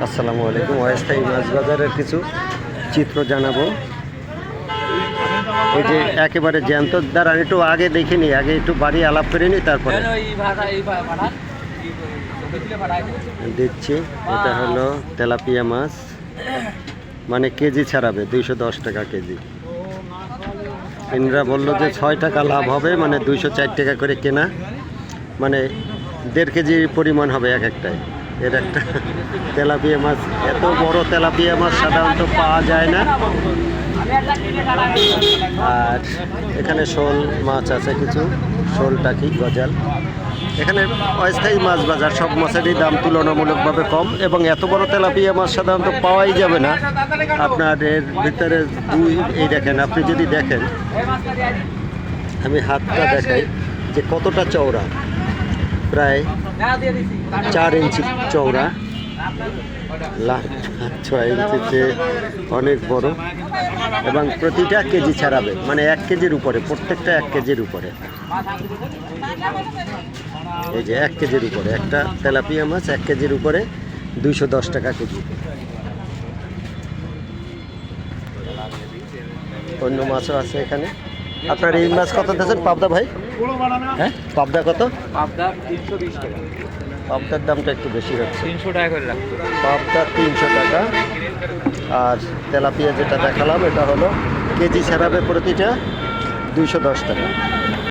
আসসালামু আলাইকুম। অস্থায়ী মাছ বাজারের কিছু চিত্র জানাবো। এই যে একেবারে জ্যান্ত, দাঁড়ান একটু আগে দেখিনি, আগে একটু বাড়ি আলাপ করে নিই, তারপরে দিচ্ছি। এটা হলো তেলাপিয়া মাছ, মানে কেজি ছাড়াবে 210 টাকা কেজি। ইনরা বললো যে 6 টাকা লাভ হবে, মানে 204 টাকা করে কেনা, মানে 1.5 কেজি পরিমাণ হবে এক একটাই। এর একটা তেলাপিয়া মাছ, এত বড় তেলাপিয়া মাছ সাধারণত পাওয়া যায় না। আর এখানে শোল মাছ আছে কিছু, শোল টাকি গজাল। এখানে অস্থায়ী মাছ বাজার, সব মাছেরই দাম তুলনামূলকভাবে কম, এবং এত বড় তেলাপিয়া মাছ সাধারণত পাওয়াই যাবে না। আপনার এর ভিতরে এই দেখেন, আপনি যদি দেখেন, আমি হাতটা দেখাই যে কতটা চওড়া, প্রায় 4 ইঞ্চি চওড়া, 6 ইঞ্চির চেয়ে অনেক বড়, এবং প্রতিটা কেজি ছাড়াবে, মানে 1 কেজির উপরে, প্রত্যেকটা 1 কেজির উপরে। এই যে 1 কেজির উপরে একটা তেলাপিয়া মাছ, 1 কেজির উপরে 210 টাকা কেজি। অন্য মাছও আছে এখানে। আপনার এই মাছ কত দিয়েছেন পাবদা ভাই? হ্যাঁ, পাবদা কত? পাবদা 320 টাকা। পাবদার দামটা একটু বেশি হচ্ছে, 300 টাকা করে রাখতো। পাবদা 300 টাকা। আর তেলাপিয়া যেটা দেখালাম, এটা হলো কেজি ছাড়াবে প্রতিটা 210 টাকা।